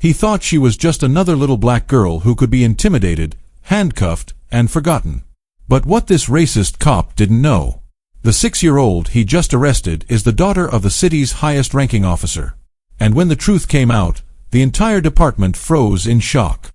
He thought she was just another little black girl who could be intimidated, handcuffed, and forgotten. But what this racist cop didn't know: the 6-year-old he just arrested is the daughter of the city's highest-ranking officer. And when the truth came out, the entire department froze in shock.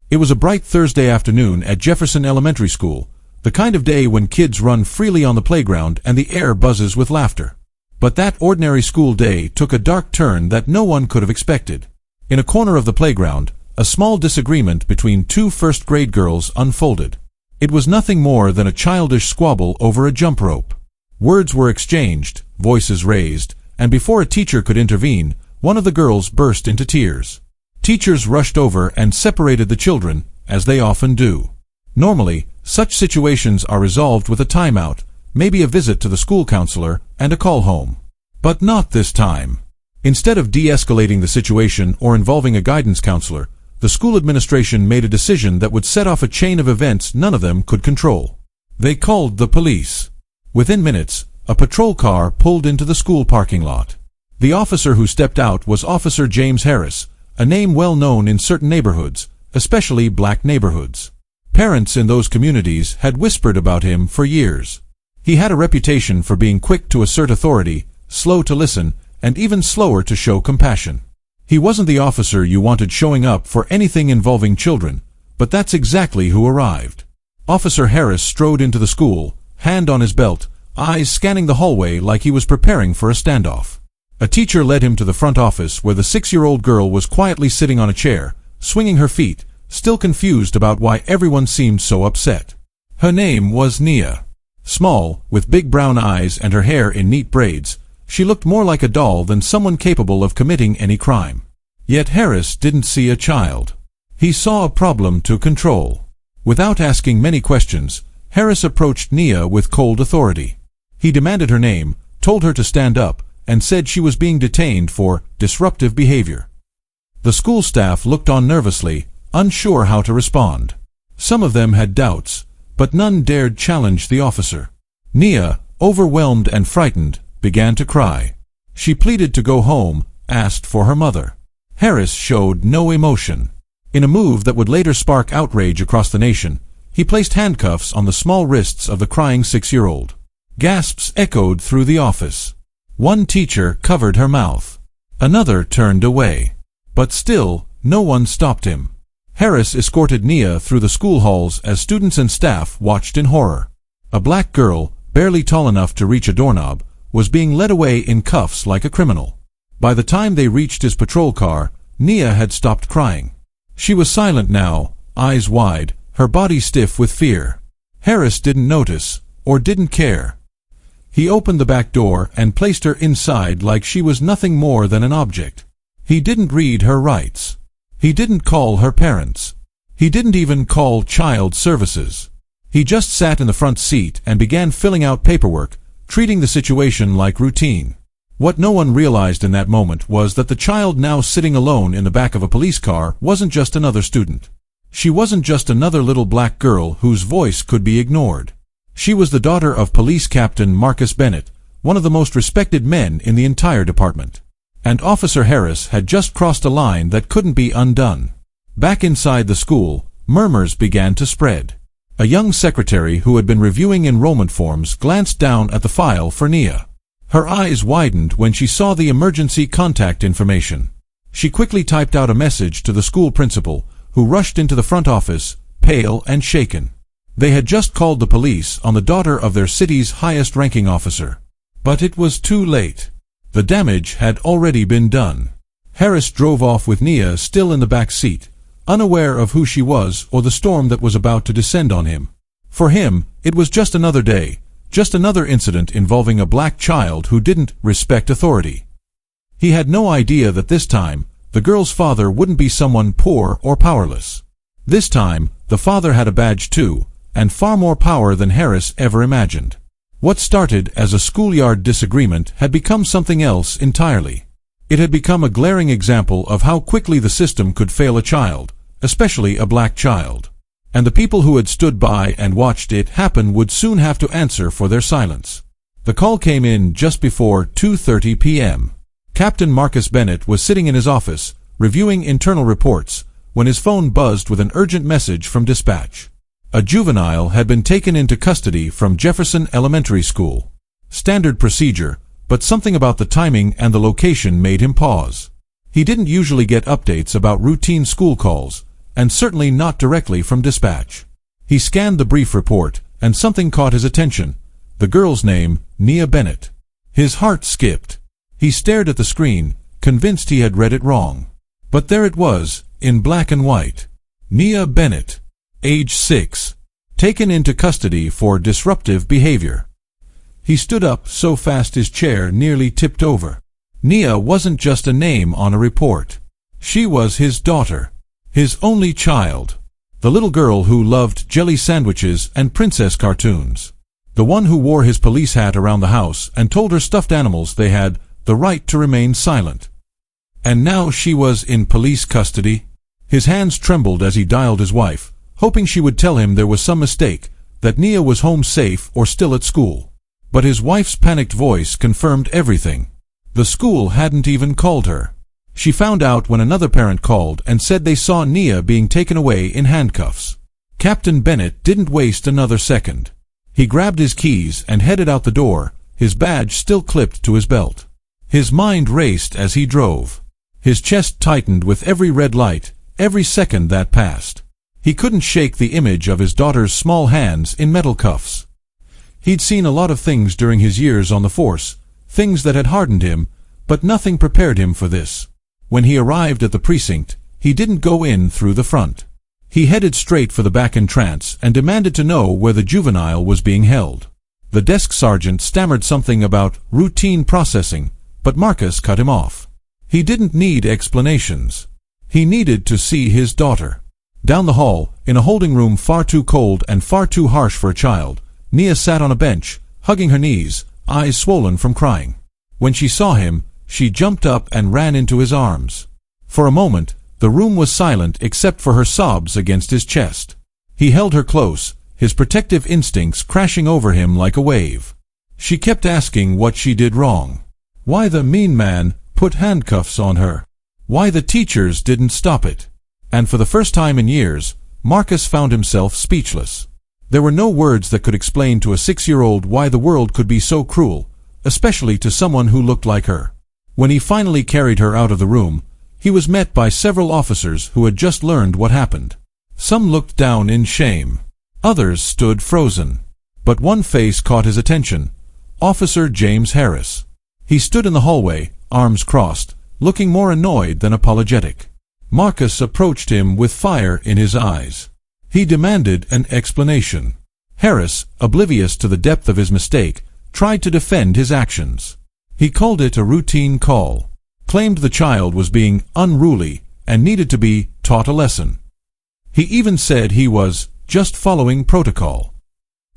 It was a bright Thursday afternoon at Jefferson Elementary School, the kind of day when kids run freely on the playground and the air buzzes with laughter. But that ordinary school day took a dark turn that no one could have expected. In a corner of the playground, a small disagreement between two first-grade girls unfolded. It was nothing more than a childish squabble over a jump rope. Words were exchanged, voices raised, and before a teacher could intervene, one of the girls burst into tears. Teachers rushed over and separated the children, as they often do. Normally, such situations are resolved with a timeout, maybe a visit to the school counselor, and a call home. But not this time. Instead of de-escalating the situation or involving a guidance counselor, the school administration made a decision that would set off a chain of events none of them could control. They called the police. Within minutes, a patrol car pulled into the school parking lot. The officer who stepped out was Officer James Harris, a name well known in certain neighborhoods, especially black neighborhoods. Parents in those communities had whispered about him for years. He had a reputation for being quick to assert authority, slow to listen, and even slower to show compassion. He wasn't the officer you wanted showing up for anything involving children, but that's exactly who arrived. Officer Harris strode into the school, hand on his belt, eyes scanning the hallway like he was preparing for a standoff. A teacher led him to the front office where the 6-year-old girl was quietly sitting on a chair, swinging her feet, still confused about why everyone seemed so upset. Her name was Nia. Small, with big brown eyes and her hair in neat braids, she looked more like a doll than someone capable of committing any crime. Yet Harris didn't see a child. He saw a problem to control. Without asking many questions, Harris approached Nia with cold authority. He demanded her name, told her to stand up, and said she was being detained for disruptive behavior. The school staff looked on nervously, unsure how to respond. Some of them had doubts, but none dared challenge the officer. Nia, overwhelmed and frightened, began to cry. She pleaded to go home, asked for her mother. Harris showed no emotion. In a move that would later spark outrage across the nation, he placed handcuffs on the small wrists of the crying 6-year-old. Gasps echoed through the office. One teacher covered her mouth. Another turned away. But still, no one stopped him. Harris escorted Nia through the school halls as students and staff watched in horror. A black girl, barely tall enough to reach a doorknob, was being led away in cuffs like a criminal. By the time they reached his patrol car, Nia had stopped crying. She was silent now, eyes wide, her body stiff with fear. Harris didn't notice, or didn't care. He opened the back door and placed her inside like she was nothing more than an object. He didn't read her rights. He didn't call her parents. He didn't even call child services. He just sat in the front seat and began filling out paperwork, treating the situation like routine. What no one realized in that moment was that the child now sitting alone in the back of a police car wasn't just another student. She wasn't just another little black girl whose voice could be ignored. She was the daughter of Police Captain Marcus Bennett, one of the most respected men in the entire department. And Officer Harris had just crossed a line that couldn't be undone. Back inside the school, murmurs began to spread. A young secretary who had been reviewing enrollment forms glanced down at the file for Nia. Her eyes widened when she saw the emergency contact information. She quickly typed out a message to the school principal, who rushed into the front office, pale and shaken. They had just called the police on the daughter of their city's highest-ranking officer. But it was too late. The damage had already been done. Harris drove off with Nia still in the back seat, unaware of who she was or the storm that was about to descend on him. For him, it was just another day, just another incident involving a black child who didn't respect authority. He had no idea that this time, the girl's father wouldn't be someone poor or powerless. This time, the father had a badge too, and far more power than Harris ever imagined. What started as a schoolyard disagreement had become something else entirely. It had become a glaring example of how quickly the system could fail a child, especially a black child. And the people who had stood by and watched it happen would soon have to answer for their silence. The call came in just before 2:30 p.m. Captain Marcus Bennett was sitting in his office, reviewing internal reports, when his phone buzzed with an urgent message from dispatch. A juvenile had been taken into custody from Jefferson Elementary School. Standard procedure, but something about the timing and the location made him pause. He didn't usually get updates about routine school calls, and certainly not directly from dispatch. He scanned the brief report, and something caught his attention. The girl's name, Nia Bennett. His heart skipped. He stared at the screen, convinced he had read it wrong. But there it was, in black and white. Nia Bennett, age 6, taken into custody for disruptive behavior. He stood up so fast his chair nearly tipped over. Nia wasn't just a name on a report. She was his daughter. His only child. The little girl who loved jelly sandwiches and princess cartoons. The one who wore his police hat around the house and told her stuffed animals they had the right to remain silent. And now she was in police custody. His hands trembled as he dialed his wife, hoping she would tell him there was some mistake, that Nia was home safe or still at school. But his wife's panicked voice confirmed everything. The school hadn't even called her. She found out when another parent called and said they saw Nia being taken away in handcuffs. Captain Bennett didn't waste another second. He grabbed his keys and headed out the door, his badge still clipped to his belt. His mind raced as he drove. His chest tightened with every red light, every second that passed. He couldn't shake the image of his daughter's small hands in metal cuffs. He'd seen a lot of things during his years on the force, things that had hardened him, but nothing prepared him for this. When he arrived at the precinct, he didn't go in through the front. He headed straight for the back entrance and demanded to know where the juvenile was being held. The desk sergeant stammered something about routine processing, but Marcus cut him off. He didn't need explanations. He needed to see his daughter. Down the hall, in a holding room far too cold and far too harsh for a child, Nia sat on a bench, hugging her knees, eyes swollen from crying. When she saw him, she jumped up and ran into his arms. For a moment, the room was silent except for her sobs against his chest. He held her close, his protective instincts crashing over him like a wave. She kept asking what she did wrong. Why the mean man put handcuffs on her. Why the teachers didn't stop it. And for the first time in years, Marcus found himself speechless. There were no words that could explain to a 6-year-old why the world could be so cruel, especially to someone who looked like her. When he finally carried her out of the room, he was met by several officers who had just learned what happened. Some looked down in shame. Others stood frozen. But one face caught his attention. Officer James Harris. He stood in the hallway, arms crossed, looking more annoyed than apologetic. Marcus approached him with fire in his eyes. He demanded an explanation. Harris, oblivious to the depth of his mistake, tried to defend his actions. He called it a routine call, claimed the child was being unruly and needed to be taught a lesson. He even said he was just following protocol.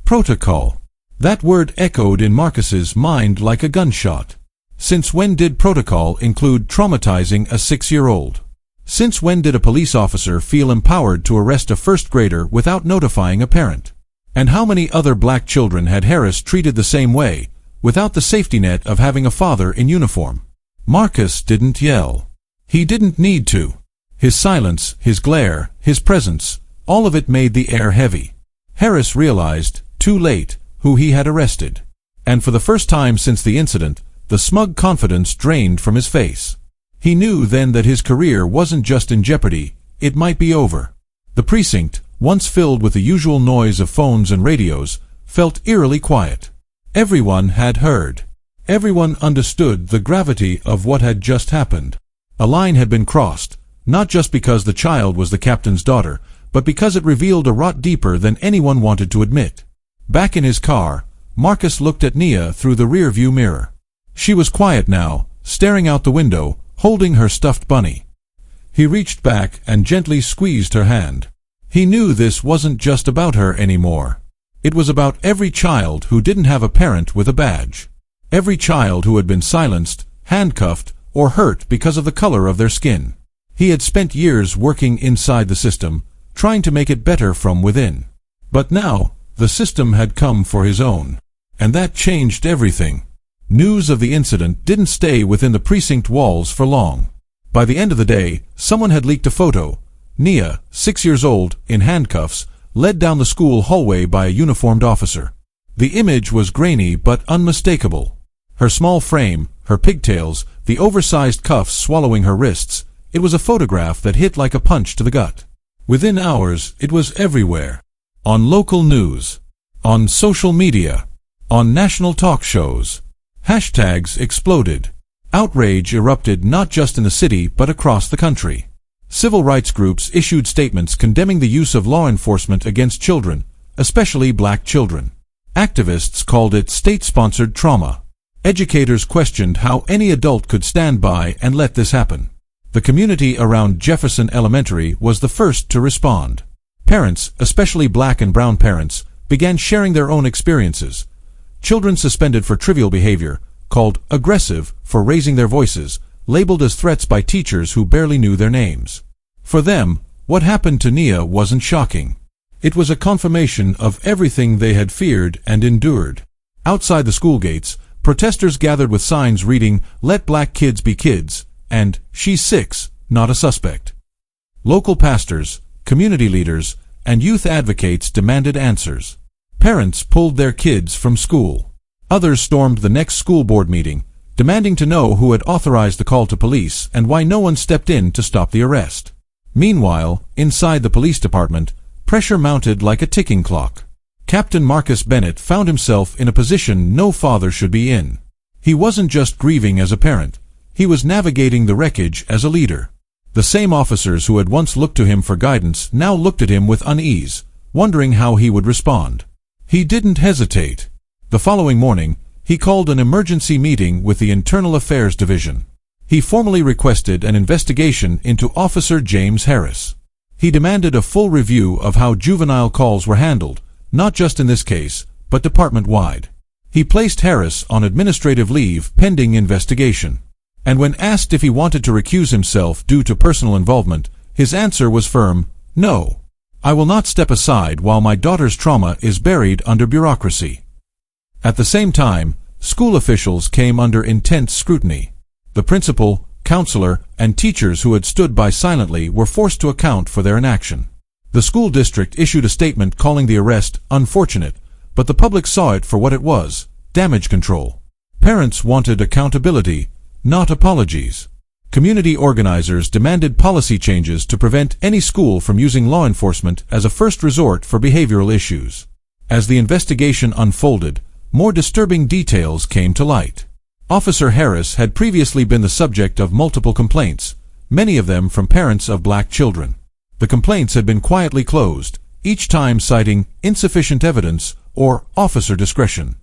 Protocol. That word echoed in Marcus's mind like a gunshot. Since when did protocol include traumatizing a 6-year-old? Since when did a police officer feel empowered to arrest a first grader without notifying a parent? And how many other black children had Harris treated the same way, without the safety net of having a father in uniform? Marcus didn't yell. He didn't need to. His silence, his glare, his presence, all of it made the air heavy. Harris realized, too late, who he had arrested. And for the first time since the incident, the smug confidence drained from his face. He knew then that his career wasn't just in jeopardy, it might be over. The precinct, once filled with the usual noise of phones and radios, felt eerily quiet. Everyone had heard. Everyone understood the gravity of what had just happened. A line had been crossed, not just because the child was the captain's daughter, but because it revealed a rot deeper than anyone wanted to admit. Back in his car, Marcus looked at Nia through the rear-view mirror. She was quiet now, staring out the window, holding her stuffed bunny. He reached back and gently squeezed her hand. He knew this wasn't just about her anymore. It was about every child who didn't have a parent with a badge. Every child who had been silenced, handcuffed, or hurt because of the color of their skin. He had spent years working inside the system, trying to make it better from within. But now, the system had come for his own. And that changed everything. News of the incident didn't stay within the precinct walls for long. By the end of the day, someone had leaked a photo. Nia, 6 years old, in handcuffs, led down the school hallway by a uniformed officer. The image was grainy but unmistakable. Her small frame, her pigtails, the oversized cuffs swallowing her wrists, it was a photograph that hit like a punch to the gut. Within hours, it was everywhere. On local news, on social media, on national talk shows. Hashtags exploded. Outrage erupted not just in the city but across the country. Civil rights groups issued statements condemning the use of law enforcement against children, especially black children. Activists called it state-sponsored trauma. Educators questioned how any adult could stand by and let this happen. The community around Jefferson Elementary was the first to respond. Parents, especially black and brown parents, began sharing their own experiences. Children suspended for trivial behavior, called aggressive for raising their voices, labeled as threats by teachers who barely knew their names. For them, what happened to Nia wasn't shocking. It was a confirmation of everything they had feared and endured. Outside the school gates, protesters gathered with signs reading, "Let black kids be kids," and "She's 6, not a suspect." Local pastors, community leaders, and youth advocates demanded answers. Parents pulled their kids from school. Others stormed the next school board meeting, demanding to know who had authorized the call to police and why no one stepped in to stop the arrest. Meanwhile, inside the police department, pressure mounted like a ticking clock. Captain Marcus Bennett found himself in a position no father should be in. He wasn't just grieving as a parent. He was navigating the wreckage as a leader. The same officers who had once looked to him for guidance now looked at him with unease, wondering how he would respond. He didn't hesitate. The following morning, he called an emergency meeting with the Internal Affairs Division. He formally requested an investigation into Officer James Harris. He demanded a full review of how juvenile calls were handled, not just in this case, but department-wide. He placed Harris on administrative leave pending investigation. And when asked if he wanted to recuse himself due to personal involvement, his answer was firm, "No. I will not step aside while my daughter's trauma is buried under bureaucracy." At the same time, school officials came under intense scrutiny. The principal, counselor, and teachers who had stood by silently were forced to account for their inaction. The school district issued a statement calling the arrest unfortunate, but the public saw it for what it was, damage control. Parents wanted accountability, not apologies. Community organizers demanded policy changes to prevent any school from using law enforcement as a first resort for behavioral issues. As the investigation unfolded, more disturbing details came to light. Officer Harris had previously been the subject of multiple complaints, many of them from parents of black children. The complaints had been quietly closed, each time citing insufficient evidence or officer discretion.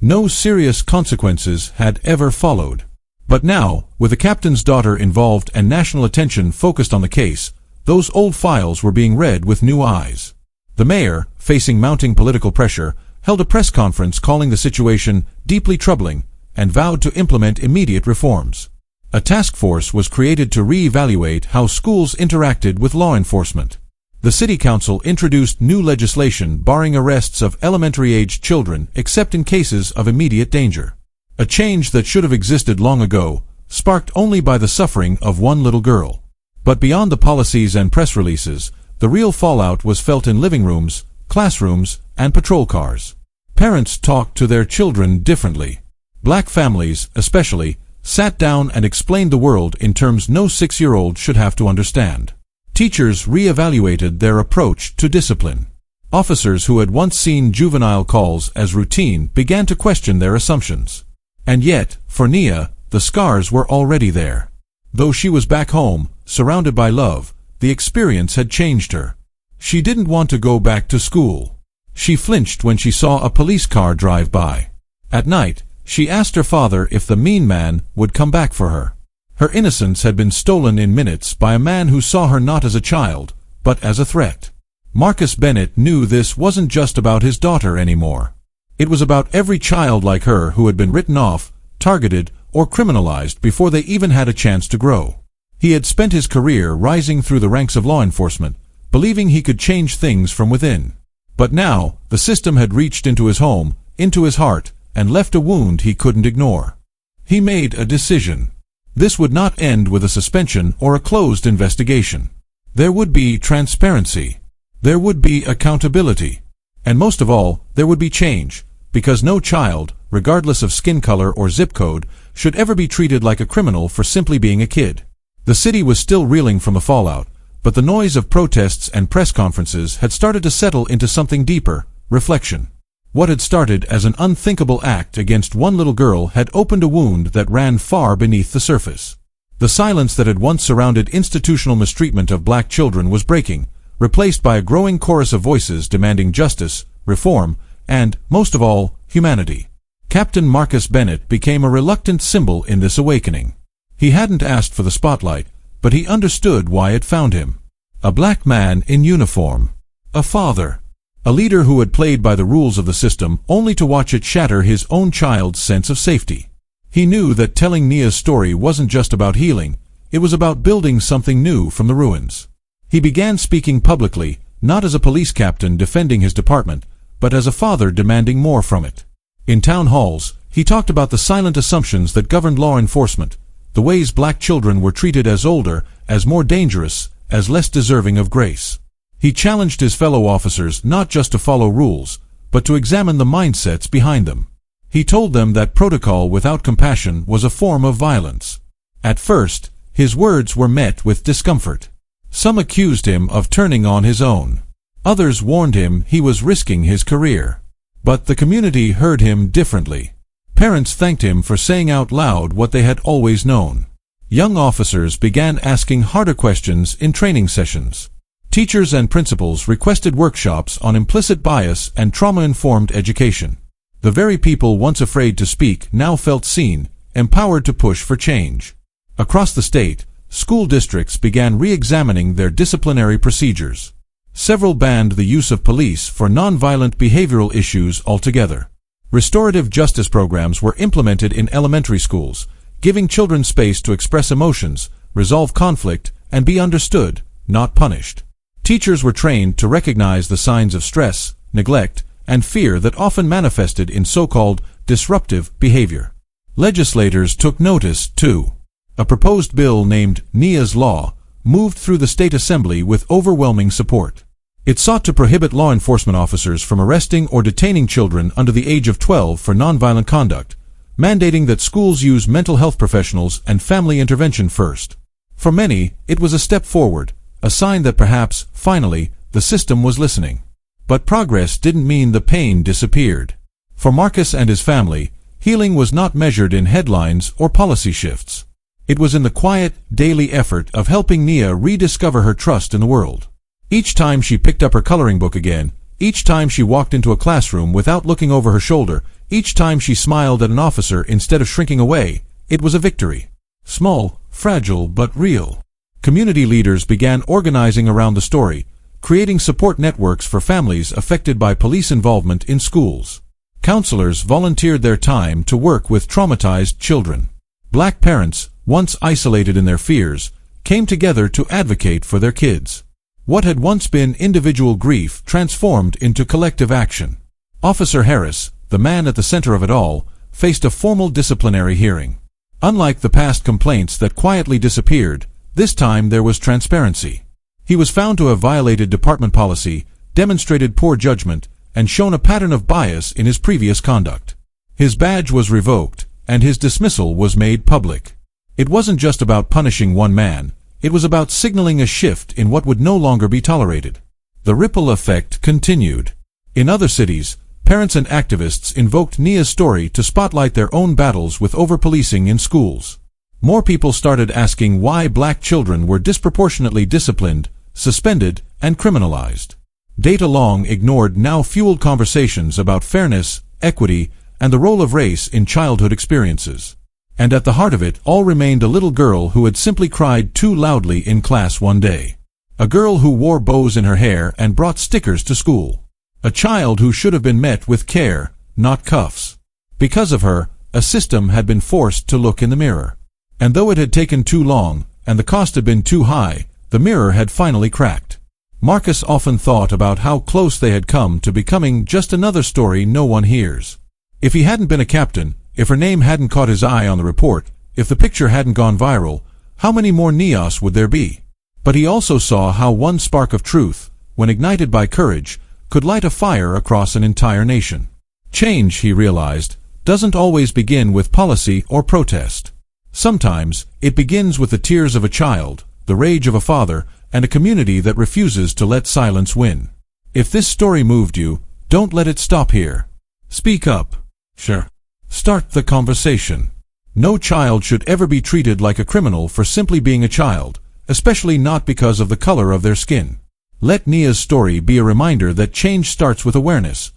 No serious consequences had ever followed. But now, with the captain's daughter involved and national attention focused on the case, those old files were being read with new eyes. The mayor, facing mounting political pressure, held a press conference calling the situation deeply troubling and vowed to implement immediate reforms. A task force was created to re-evaluate how schools interacted with law enforcement. The city council introduced new legislation barring arrests of elementary-aged children except in cases of immediate danger. A change that should have existed long ago, sparked only by the suffering of one little girl. But beyond the policies and press releases, the real fallout was felt in living rooms, classrooms, and patrol cars. Parents talked to their children differently. Black families, especially, sat down and explained the world in terms no 6-year-old should have to understand. Teachers re-evaluated their approach to discipline. Officers who had once seen juvenile calls as routine began to question their assumptions. And yet, for Nia, the scars were already there. Though she was back home, surrounded by love, the experience had changed her. She didn't want to go back to school. She flinched when she saw a police car drive by. At night, she asked her father if the mean man would come back for her. Her innocence had been stolen in minutes by a man who saw her not as a child, but as a threat. Marcus Bennett knew this wasn't just about his daughter anymore. It was about every child like her who had been written off, targeted, or criminalized before they even had a chance to grow. He had spent his career rising through the ranks of law enforcement, believing he could change things from within. But now, the system had reached into his home, into his heart, and left a wound he couldn't ignore. He made a decision. This would not end with a suspension or a closed investigation. There would be transparency. There would be accountability. And most of all, there would be change, because no child, regardless of skin color or zip code, should ever be treated like a criminal for simply being a kid. The city was still reeling from the fallout, but the noise of protests and press conferences had started to settle into something deeper: reflection. What had started as an unthinkable act against one little girl had opened a wound that ran far beneath the surface. The silence that had once surrounded institutional mistreatment of black children was breaking, replaced by a growing chorus of voices demanding justice, reform, and, most of all, humanity. Captain Marcus Bennett became a reluctant symbol in this awakening. He hadn't asked for the spotlight, but he understood why it found him. A black man in uniform. A father. A leader who had played by the rules of the system only to watch it shatter his own child's sense of safety. He knew that telling Nia's story wasn't just about healing, it was about building something new from the ruins. He began speaking publicly, not as a police captain defending his department, but as a father demanding more from it. In town halls, he talked about the silent assumptions that governed law enforcement, the ways black children were treated as older, as more dangerous, as less deserving of grace. He challenged his fellow officers not just to follow rules, but to examine the mindsets behind them. He told them that protocol without compassion was a form of violence. At first, his words were met with discomfort. Some accused him of turning on his own. Others warned him he was risking his career. But the community heard him differently. Parents thanked him for saying out loud what they had always known. Young officers began asking harder questions in training sessions. Teachers and principals requested workshops on implicit bias and trauma-informed education. The very people once afraid to speak now felt seen, empowered to push for change. Across the state, school districts began re-examining their disciplinary procedures. Several banned the use of police for nonviolent behavioral issues altogether. Restorative justice programs were implemented in elementary schools, giving children space to express emotions, resolve conflict, and be understood, not punished. Teachers were trained to recognize the signs of stress, neglect, and fear that often manifested in so-called disruptive behavior. Legislators took notice, too. A proposed bill named Nia's Law moved through the state assembly with overwhelming support. It sought to prohibit law enforcement officers from arresting or detaining children under the age of 12 for nonviolent conduct, mandating that schools use mental health professionals and family intervention first. For many, it was a step forward, a sign that perhaps, finally, the system was listening. But progress didn't mean the pain disappeared. For Marcus and his family, healing was not measured in headlines or policy shifts. It was in the quiet, daily effort of helping Nia rediscover her trust in the world. Each time she picked up her coloring book again, each time she walked into a classroom without looking over her shoulder, each time she smiled at an officer instead of shrinking away, it was a victory. Small, fragile, but real. Community leaders began organizing around the story, creating support networks for families affected by police involvement in schools. Counselors volunteered their time to work with traumatized children. Black parents, once isolated in their fears, came together to advocate for their kids. What had once been individual grief transformed into collective action. Officer Harris, the man at the center of it all, faced a formal disciplinary hearing. Unlike the past complaints that quietly disappeared, this time there was transparency. He was found to have violated department policy, demonstrated poor judgment, and shown a pattern of bias in his previous conduct. His badge was revoked, and his dismissal was made public. It wasn't just about punishing one man, it was about signaling a shift in what would no longer be tolerated. The ripple effect continued. In other cities, parents and activists invoked Nia's story to spotlight their own battles with over-policing in schools. More people started asking why black children were disproportionately disciplined, suspended, and criminalized. Data long ignored now fueled conversations about fairness, equity, and the role of race in childhood experiences. And at the heart of it all remained a little girl who had simply cried too loudly in class one day. A girl who wore bows in her hair and brought stickers to school. A child who should have been met with care, not cuffs. Because of her, a system had been forced to look in the mirror. And though it had taken too long, and the cost had been too high, the mirror had finally cracked. Marcus often thought about how close they had come to becoming just another story no one hears. If he hadn't been a captain, if her name hadn't caught his eye on the report, If the picture hadn't gone viral, how many more Neos would there be? But he also saw how one spark of truth, when ignited by courage, could light a fire across an entire nation. Change, he realized, doesn't always begin with policy or protest. Sometimes, it begins with the tears of a child, the rage of a father, and a community that refuses to let silence win. If this story moved you, don't let it stop here. Speak up. Sure. Start the conversation. No child should ever be treated like a criminal for simply being a child, especially not because of the color of their skin. Let Nia's story be a reminder that change starts with awareness,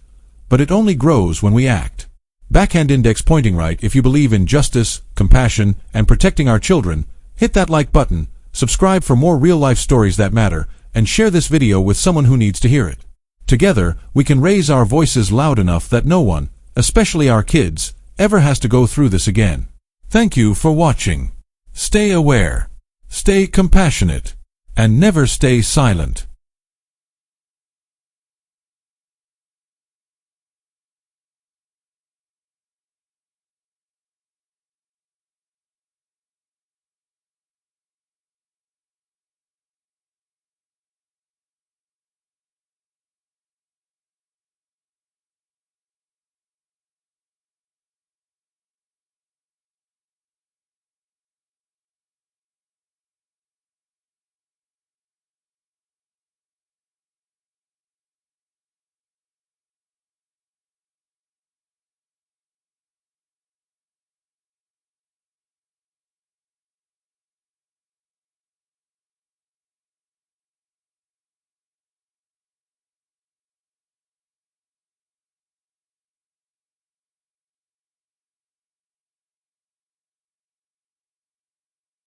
but it only grows when we act. Backhand index pointing right if you believe in justice, compassion, and protecting our children. Hit that like button, subscribe for more real-life stories that matter, and share this video with someone who needs to hear it. Together, we can raise our voices loud enough that no one, especially our kids, ever has to go through this again. Thank you for watching. Stay aware, stay compassionate, and never stay silent.